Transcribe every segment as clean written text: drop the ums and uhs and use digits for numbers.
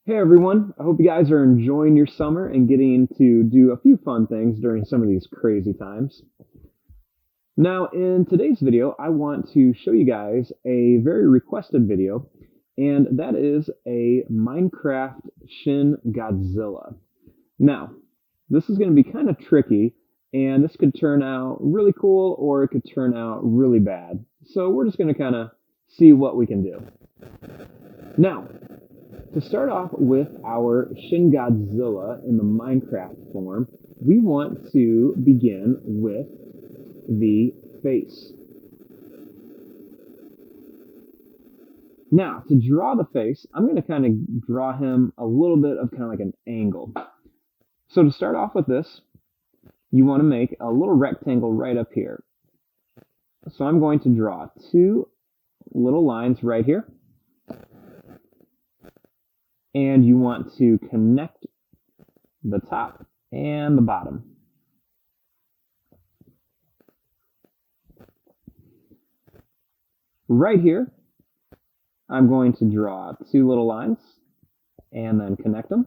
Hey everyone, I hope you guys are enjoying your summer and getting to do a few fun things during some of these crazy times. Now, in today's video, I want to show you guys a very requested video, and that is a Minecraft Shin Godzilla. Now, this is going to be kind of tricky, and this could turn out really cool or it could turn out really bad. So we're just going to kind of see what we can do. Now, to start off with our Shin Godzilla in the Minecraft form, we want to begin with the face. Now, to draw the face, I'm going to kind of draw him a little bit of kind of like an angle. So to start off with this, you want to make a little rectangle right up here. So I'm going to draw two little lines right here. And you want to connect the top and the bottom. Right here, I'm going to draw two little lines and then connect them.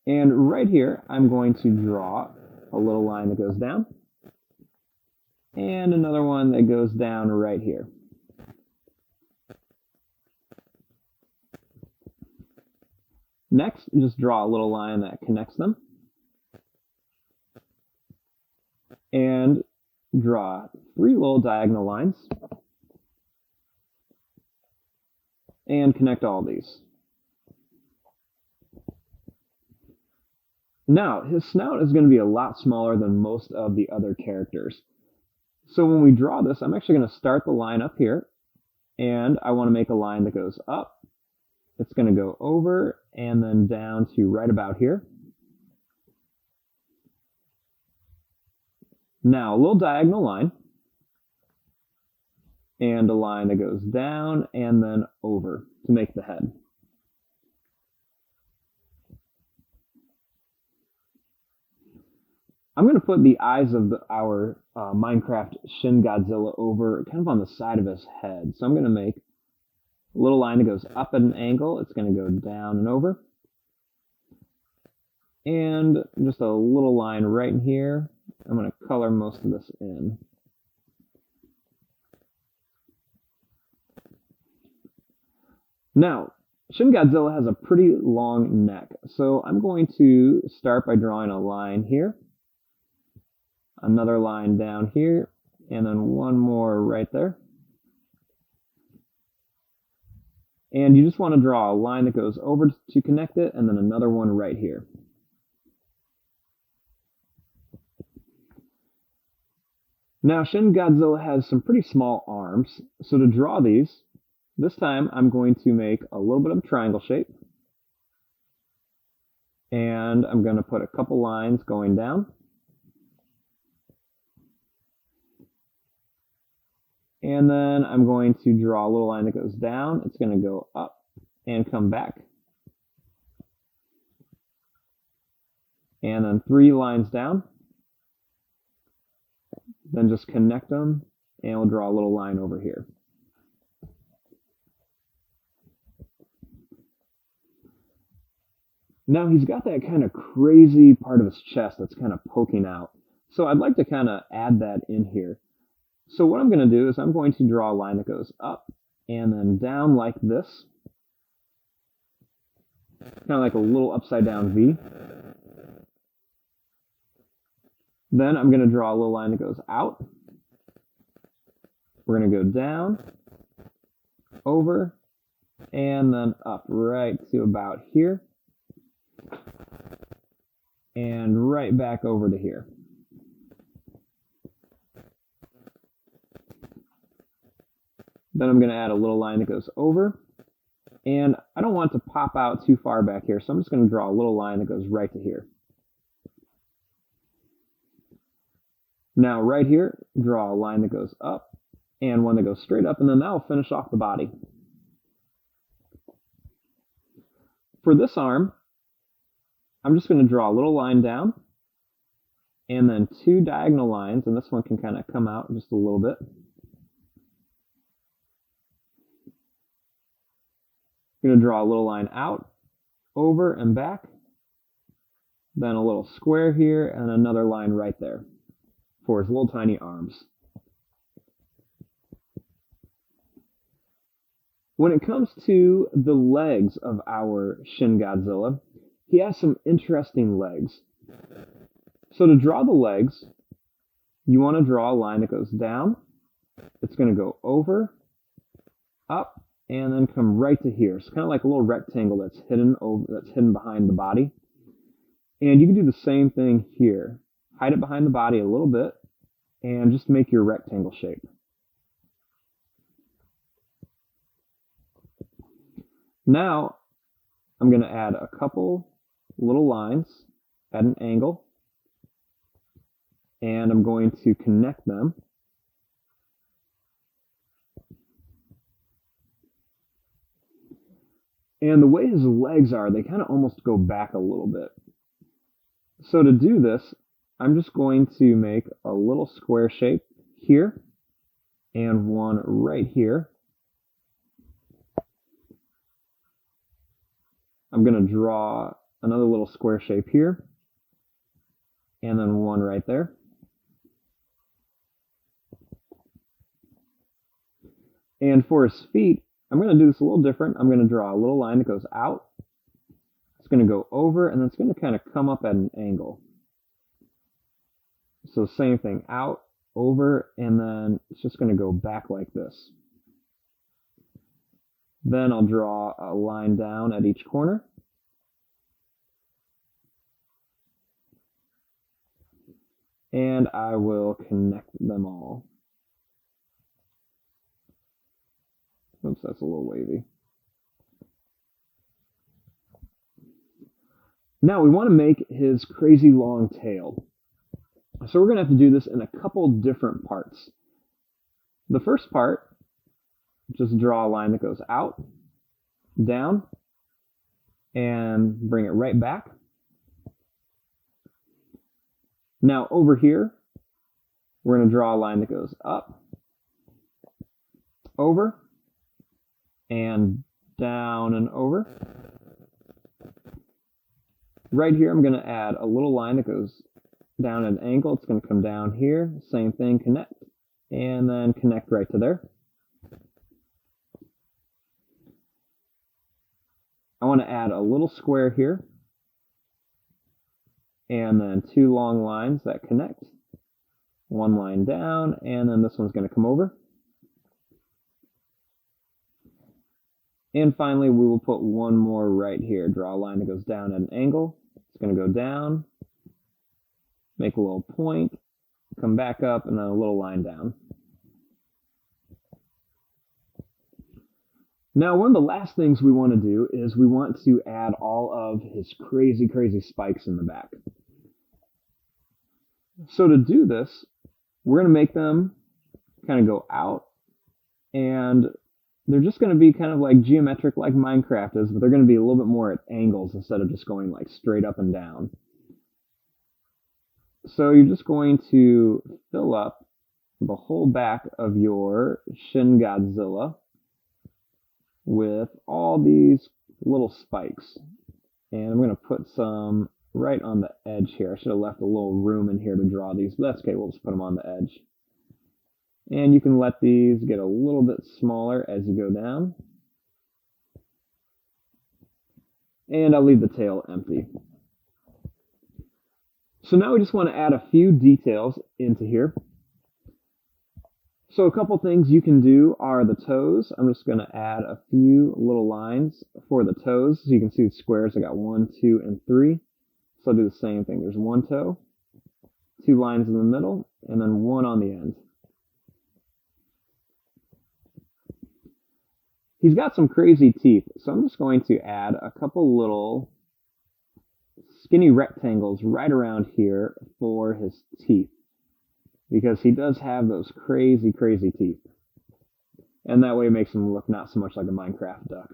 And right here, I'm going to draw a little line that goes down and another one that goes down right here. Next, just draw a little line that connects them. And draw three little diagonal lines. And connect all these. Now, his snout is going to be a lot smaller than most of the other characters. So when we draw this, I'm actually going to start the line up here. And I want to make a line that goes up. It's going to go over and then down to right about here. Now, a little diagonal line. And a line that goes down and then over to make the head. I'm going to put the eyes of our Minecraft Shin Godzilla over kind of on the side of his head. So I'm going to make a little line that goes up at an angle. It's going to go down and over. And just a little line right in here. I'm going to color most of this in. Now, Shin Godzilla has a pretty long neck. So I'm going to start by drawing a line here. Another line down here. And then one more right there. And you just want to draw a line that goes over to connect it, and then another one right here. Now, Shin Godzilla has some pretty small arms, so to draw these, this time I'm going to make a little bit of a triangle shape. And I'm going to put a couple lines going down. And then I'm going to draw a little line that goes down. It's going to go up and come back. And then three lines down. Then just connect them, and we'll draw a little line over here. Now he's got that kind of crazy part of his chest that's kind of poking out. So I'd like to kind of add that in here. So what I'm going to do is I'm going to draw a line that goes up and then down like this. Kind of like a little upside down V. Then I'm going to draw a little line that goes out. We're going to go down, over, and then up right to about here. And right back over to here. Then I'm going to add a little line that goes over. And I don't want it to pop out too far back here, so I'm just going to draw a little line that goes right to here. Now right here, draw a line that goes up and one that goes straight up, and then that will finish off the body. For this arm, I'm just going to draw a little line down and then two diagonal lines, and this one can kind of come out just a little bit. going to draw a little line out, over, and back. Then a little square here, and another line right there for his little tiny arms. When it comes to the legs of our Shin Godzilla, he has some interesting legs. So to draw the legs, you want to draw a line that goes down. It's going to go over, up, and then come right to here. It's kind of like a little rectangle that's hidden behind the body. And you can do the same thing here. Hide it behind the body a little bit, and just make your rectangle shape. Now, I'm going to add a couple little lines at an angle, and I'm going to connect them. And the way his legs are, they kind of almost go back a little bit. So to do this, I'm just going to make a little square shape here, and one right here. I'm going to draw another little square shape here, and then one right there. And for his feet, I'm going to do this a little different. I'm going to draw a little line that goes out. It's going to go over, and then it's going to kind of come up at an angle. So same thing, out, over, and then it's just going to go back like this. Then I'll draw a line down at each corner. And I will connect them all. Oops, that's a little wavy. Now we want to make his crazy long tail. So we're going to have to do this in a couple different parts. The first part, just draw a line that goes out, down, and bring it right back. Now over here, we're going to draw a line that goes up, over, and down and over. Right here, I'm going to add a little line that goes down at an angle. It's going to come down here, same thing, connect, and then connect right to there. I want to add a little square here, and then two long lines that connect. One line down, and then this one's going to come over. And finally, we will put one more right here. Draw a line that goes down at an angle. It's going to go down, make a little point, come back up, and then a little line down. Now, one of the last things we want to do is we want to add all of his crazy, crazy spikes in the back. So to do this, we're going to make them kind of go out, and they're just going to be kind of like geometric like Minecraft is, but they're going to be a little bit more at angles instead of just going like straight up and down. So you're just going to fill up the whole back of your Shin Godzilla with all these little spikes. And I'm going to put some right on the edge here. I should have left a little room in here to draw these, but that's okay. We'll just put them on the edge. And you can let these get a little bit smaller as you go down. And I'll leave the tail empty. So now we just want to add a few details into here. So a couple things you can do are the toes. I'm just going to add a few little lines for the toes. So you can see the squares. I got 1, 2, and 3. So I'll do the same thing. There's one toe, 2 lines in the middle, and then 1 on the end. He's got some crazy teeth, so I'm just going to add a couple little skinny rectangles right around here for his teeth, because he does have those crazy, crazy teeth. And that way it makes him look not so much like a Minecraft duck.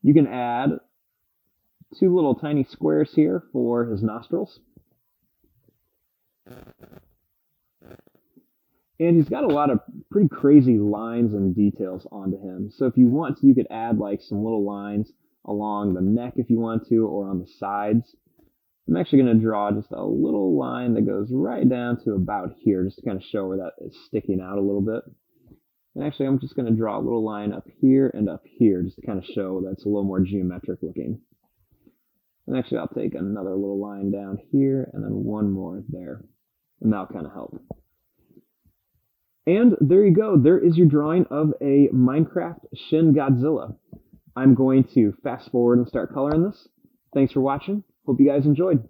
You can add 2 little tiny squares here for his nostrils. And he's got a lot of pretty crazy lines and details onto him. So if you want to, you could add like some little lines along the neck if you want to, or on the sides. I'm actually going to draw just a little line that goes right down to about here, just to kind of show where that is sticking out a little bit. And actually, I'm just going to draw a little line up here and up here, just to kind of show that's a little more geometric looking. And actually, I'll take another little line down here, and then one more there. And that'll kind of help. And there you go. There is your drawing of a Minecraft Shin Godzilla. I'm going to fast forward and start coloring this. Thanks for watching. Hope you guys enjoyed.